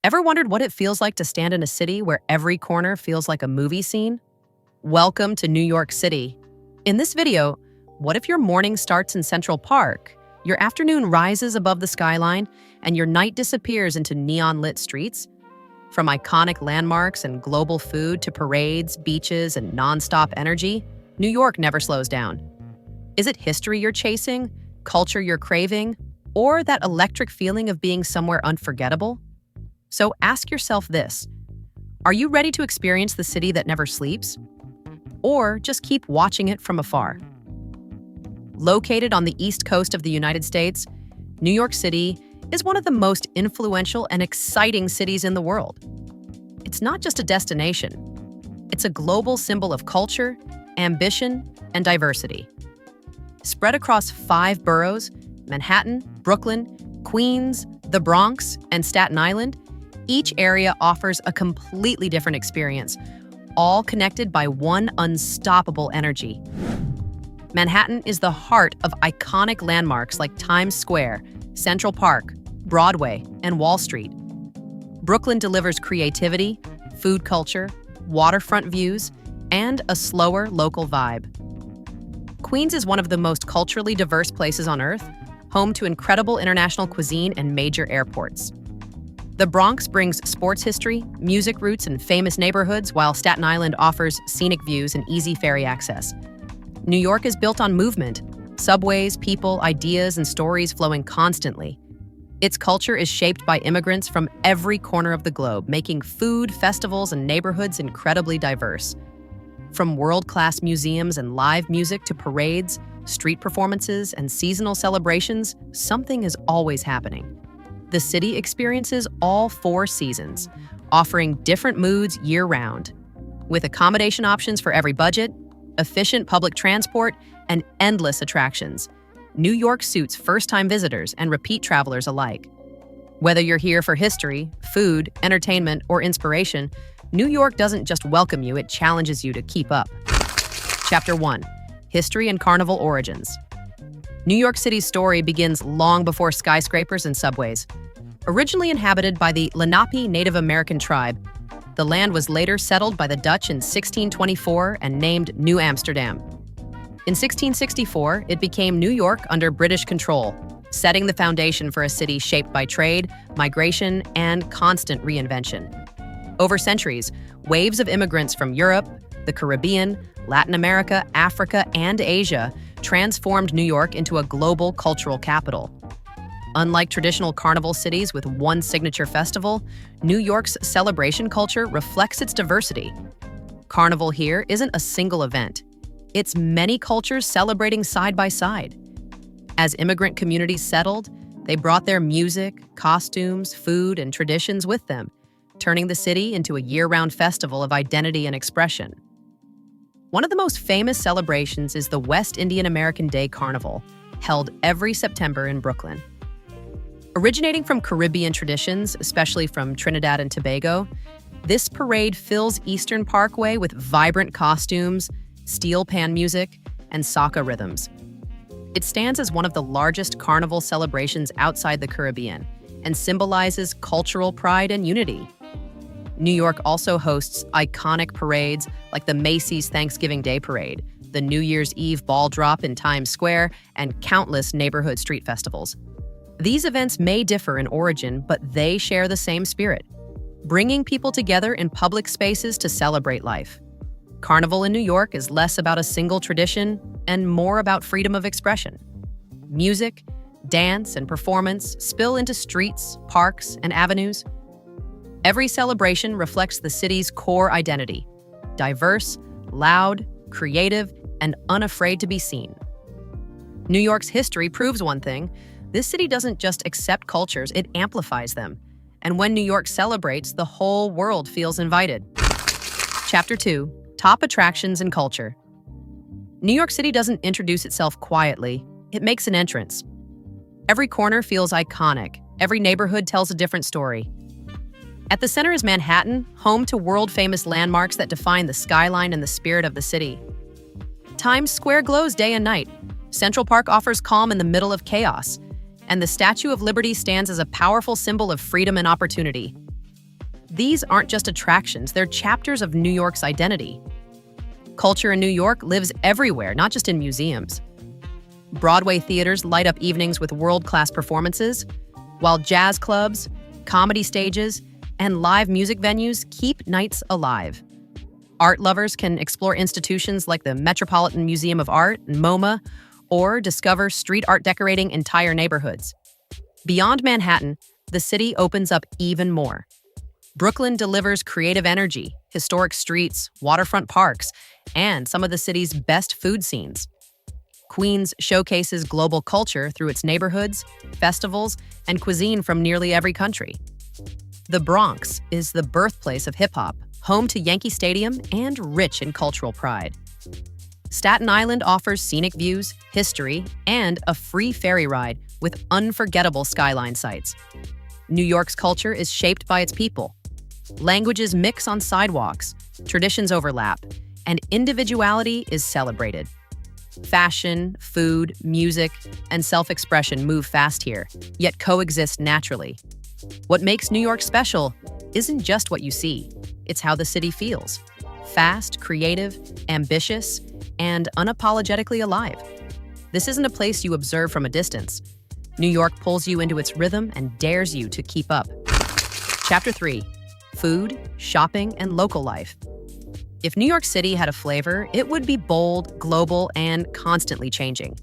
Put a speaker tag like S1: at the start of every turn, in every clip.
S1: Ever wondered what it feels like to stand in a city where every corner feels like a movie scene? Welcome to New York City. In this video, what if your morning starts in Central Park, your afternoon rises above the skyline, and your night disappears into neon-lit streets? From iconic landmarks and global food to parades, beaches, and nonstop energy, New York never slows down. Is it history you're chasing, culture you're craving, or that electric feeling of being somewhere unforgettable? So ask yourself this: are you ready to experience the city that never sleeps? Or just keep watching it from afar? Located on the East Coast of the United States, New York City is one of the most influential and exciting cities in the world. It's not just a destination. It's a global symbol of culture, ambition, and diversity. Spread across 5 boroughs, Manhattan, Brooklyn, Queens, the Bronx, and Staten Island, each area offers a completely different experience, all connected by one unstoppable energy. Manhattan is the heart of iconic landmarks like Times Square, Central Park, Broadway, and Wall Street. Brooklyn delivers creativity, food culture, waterfront views, and a slower local vibe. Queens is one of the most culturally diverse places on Earth, home to incredible international cuisine and major airports. The Bronx brings sports history, music roots, and famous neighborhoods, while Staten Island offers scenic views and easy ferry access. New York is built on movement, subways, people, ideas, and stories flowing constantly. Its culture is shaped by immigrants from every corner of the globe, making food, festivals, and neighborhoods incredibly diverse. From world-class museums and live music to parades, street performances, and seasonal celebrations, something is always happening. The city experiences all 4 seasons, offering different moods year-round. With accommodation options for every budget, efficient public transport, and endless attractions, New York suits first-time visitors and repeat travelers alike. Whether you're here for history, food, entertainment, or inspiration, New York doesn't just welcome you, it challenges you to keep up. Chapter 1: History and Carnival Origins. New York City's story begins long before skyscrapers and subways. Originally inhabited by the Lenape Native American tribe, the land was later settled by the Dutch in 1624 and named New Amsterdam. In 1664, it became New York under British control, setting the foundation for a city shaped by trade, migration, and constant reinvention. Over centuries, waves of immigrants from Europe, the Caribbean, Latin America, Africa, and Asia transformed New York into a global cultural capital. Unlike traditional carnival cities with one signature festival, New York's celebration culture reflects its diversity. Carnival here isn't a single event. It's many cultures celebrating side by side. As immigrant communities settled, they brought their music, costumes, food, and traditions with them, turning the city into a year-round festival of identity and expression. One of the most famous celebrations is the West Indian American Day Carnival, held every September in Brooklyn. Originating from Caribbean traditions, especially from Trinidad and Tobago, this parade fills Eastern Parkway with vibrant costumes, steel pan music, and soca rhythms. It stands as one of the largest carnival celebrations outside the Caribbean and symbolizes cultural pride and unity. New York also hosts iconic parades like the Macy's Thanksgiving Day Parade, the New Year's Eve Ball Drop in Times Square, and countless neighborhood street festivals. These events may differ in origin, but they share the same spirit, bringing people together in public spaces to celebrate life. Carnival in New York is less about a single tradition and more about freedom of expression. Music, dance, and performance spill into streets, parks, and avenues. Every celebration reflects the city's core identity: diverse, loud, creative, and unafraid to be seen. New York's history proves one thing: this city doesn't just accept cultures, it amplifies them. And when New York celebrates, the whole world feels invited. Chapter 2: Top Attractions and Culture. New York City doesn't introduce itself quietly, it makes an entrance. Every corner feels iconic, every neighborhood tells a different story. At the center is Manhattan, home to world-famous landmarks that define the skyline and the spirit of the city. Times Square glows day and night. Central Park offers calm in the middle of chaos. And the Statue of Liberty stands as a powerful symbol of freedom and opportunity. These aren't just attractions, they're chapters of New York's identity. Culture in New York lives everywhere, not just in museums. Broadway theaters light up evenings with world-class performances, while jazz clubs, comedy stages, and live music venues keep nights alive. Art lovers can explore institutions like the Metropolitan Museum of Art and MoMA, or discover street art decorating entire neighborhoods. Beyond Manhattan, the city opens up even more. Brooklyn delivers creative energy, historic streets, waterfront parks, and some of the city's best food scenes. Queens showcases global culture through its neighborhoods, festivals, and cuisine from nearly every country. The Bronx is the birthplace of hip-hop, home to Yankee Stadium, and rich in cultural pride. Staten Island offers scenic views, history, and a free ferry ride with unforgettable skyline sights. New York's culture is shaped by its people. Languages mix on sidewalks, traditions overlap, and individuality is celebrated. Fashion, food, music, and self-expression move fast here, yet coexist naturally. What makes New York special isn't just what you see, it's how the city feels. Fast, creative, ambitious, and unapologetically alive. This isn't a place you observe from a distance. New York pulls you into its rhythm and dares you to keep up. Chapter 3: Food, Shopping, and Local Life. If New York City had a flavor, it would be bold, global, and constantly changing.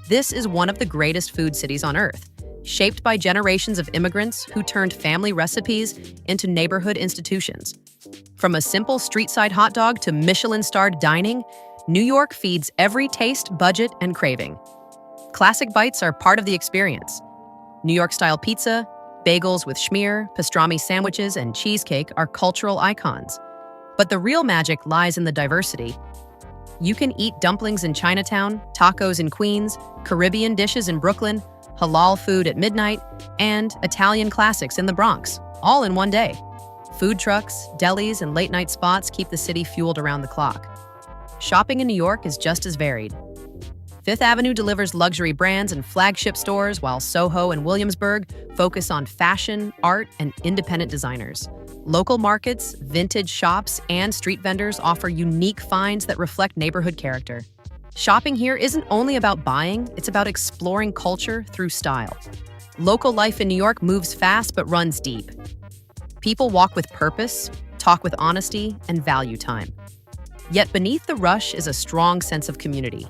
S1: This is one of the greatest food cities on Earth, shaped by generations of immigrants who turned family recipes into neighborhood institutions. From a simple street-side hot dog to Michelin-starred dining, New York feeds every taste, budget, and craving. Classic bites are part of the experience. New York-style pizza, bagels with schmear, pastrami sandwiches, and cheesecake are cultural icons. But the real magic lies in the diversity. You can eat dumplings in Chinatown, tacos in Queens, Caribbean dishes in Brooklyn, halal food at midnight, and Italian classics in the Bronx, all in one day. Food trucks, delis, and late-night spots keep the city fueled around the clock. Shopping in New York is just as varied. Fifth Avenue delivers luxury brands and flagship stores, while Soho and Williamsburg focus on fashion, art, and independent designers. Local markets, vintage shops, and street vendors offer unique finds that reflect neighborhood character. Shopping here isn't only about buying, it's about exploring culture through style. Local life in New York moves fast but runs deep. People walk with purpose, talk with honesty, and value time. Yet beneath the rush is a strong sense of community.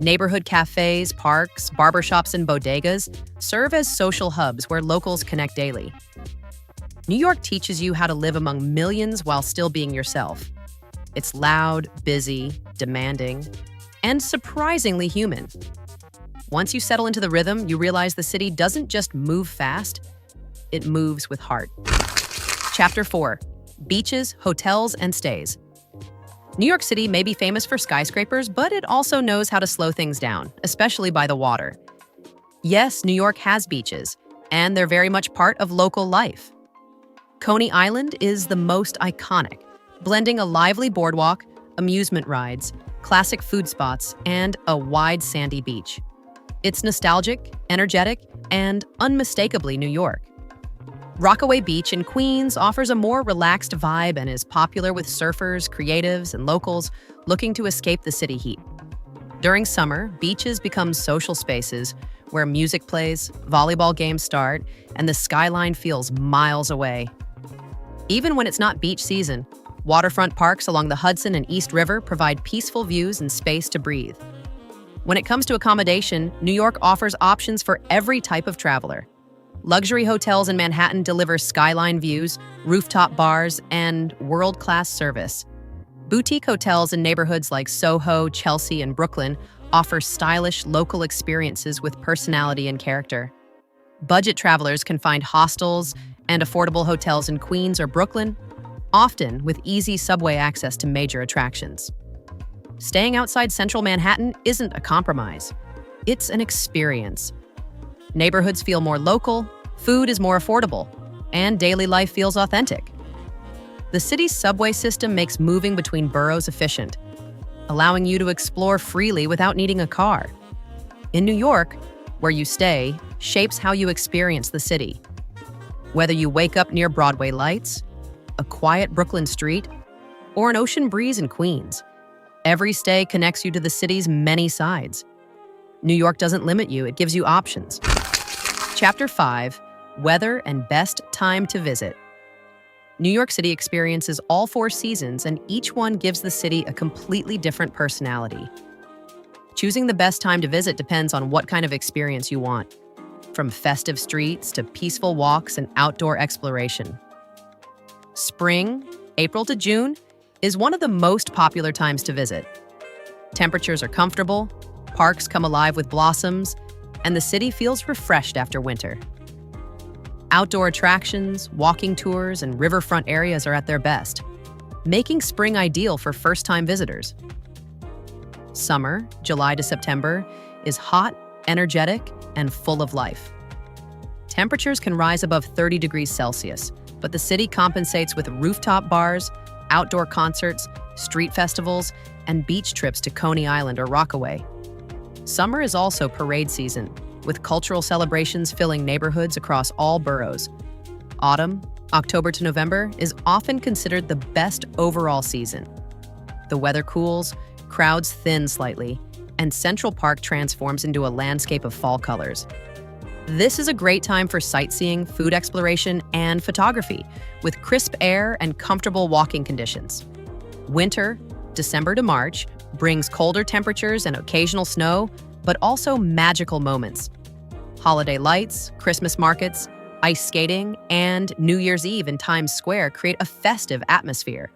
S1: Neighborhood cafes, parks, barbershops, and bodegas serve as social hubs where locals connect daily. New York teaches you how to live among millions while still being yourself. It's loud, busy, demanding, and surprisingly human. Once you settle into the rhythm, you realize the city doesn't just move fast, it moves with heart. Chapter 4: Beaches, Hotels, and Stays. New York City may be famous for skyscrapers, but it also knows how to slow things down, especially by the water. Yes, New York has beaches, and they're very much part of local life. Coney Island is the most iconic, blending a lively boardwalk, amusement rides, classic food spots, and a wide sandy beach. It's nostalgic, energetic, and unmistakably New York. Rockaway Beach in Queens offers a more relaxed vibe and is popular with surfers, creatives, and locals looking to escape the city heat. During summer, beaches become social spaces where music plays, volleyball games start, and the skyline feels miles away. Even when it's not beach season, waterfront parks along the Hudson and East River provide peaceful views and space to breathe. When it comes to accommodation, New York offers options for every type of traveler. Luxury hotels in Manhattan deliver skyline views, rooftop bars, and world-class service. Boutique hotels in neighborhoods like Soho, Chelsea, and Brooklyn offer stylish local experiences with personality and character. Budget travelers can find hostels and affordable hotels in Queens or Brooklyn, often with easy subway access to major attractions. Staying outside central Manhattan isn't a compromise. It's an experience. Neighborhoods feel more local, food is more affordable, and daily life feels authentic. The city's subway system makes moving between boroughs efficient, allowing you to explore freely without needing a car. In New York, where you stay shapes how you experience the city. Whether you wake up near Broadway lights, a quiet Brooklyn street, or an ocean breeze in Queens. Every stay connects you to the city's many sides. New York doesn't limit you, it gives you options. Chapter 5, Weather and Best Time to Visit. New York City experiences all 4 seasons, and each one gives the city a completely different personality. Choosing the best time to visit depends on what kind of experience you want, from festive streets to peaceful walks and outdoor exploration. Spring, April to June, is one of the most popular times to visit. Temperatures are comfortable, parks come alive with blossoms, and the city feels refreshed after winter. Outdoor attractions, walking tours, and riverfront areas are at their best, making spring ideal for first-time visitors. Summer, July to September, is hot, energetic, and full of life. Temperatures can rise above 30 degrees Celsius, but the city compensates with rooftop bars, outdoor concerts, street festivals, and beach trips to Coney Island or Rockaway. Summer is also parade season, with cultural celebrations filling neighborhoods across all boroughs. Autumn, October to November, is often considered the best overall season. The weather cools, crowds thin slightly, and Central Park transforms into a landscape of fall colors. This is a great time for sightseeing, food exploration, and photography, with crisp air and comfortable walking conditions. Winter, December to March, brings colder temperatures and occasional snow, but also magical moments. Holiday lights, Christmas markets, ice skating, and New Year's Eve in Times Square create a festive atmosphere.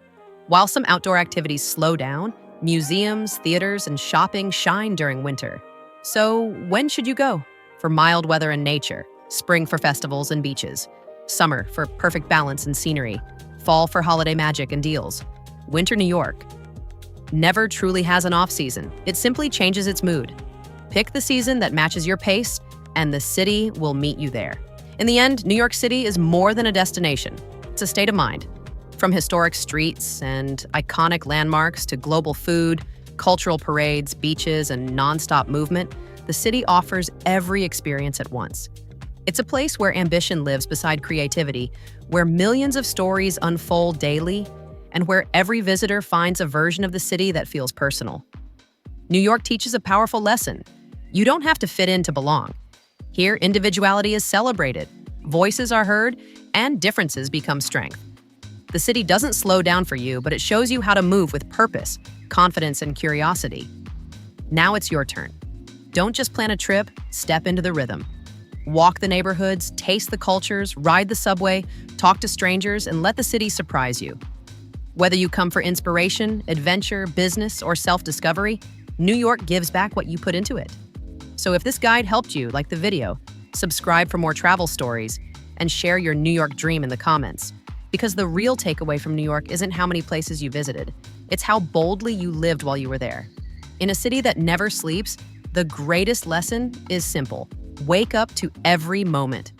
S1: While some outdoor activities slow down, museums, theaters, and shopping shine during winter. So when should you go? For mild weather and nature, spring for festivals and beaches, summer for perfect balance and scenery, fall for holiday magic and deals. Winter New York never truly has an off-season. It simply changes its mood. Pick the season that matches your pace, and the city will meet you there. In the end, New York City is more than a destination. It's a state of mind. From historic streets and iconic landmarks to global food, cultural parades, beaches, and nonstop movement, the city offers every experience at once. It's a place where ambition lives beside creativity, where millions of stories unfold daily, and where every visitor finds a version of the city that feels personal. New York teaches a powerful lesson. You don't have to fit in to belong. Here, individuality is celebrated, voices are heard, and differences become strength. The city doesn't slow down for you, but it shows you how to move with purpose, confidence, and curiosity. Now it's your turn. Don't just plan a trip, step into the rhythm. Walk the neighborhoods, taste the cultures, ride the subway, talk to strangers, and let the city surprise you. Whether you come for inspiration, adventure, business, or self-discovery, New York gives back what you put into it. So if this guide helped you, like the video, subscribe for more travel stories, and share your New York dream in the comments. Because the real takeaway from New York isn't how many places you visited, it's how boldly you lived while you were there. In a city that never sleeps, the greatest lesson is simple. Wake up to every moment.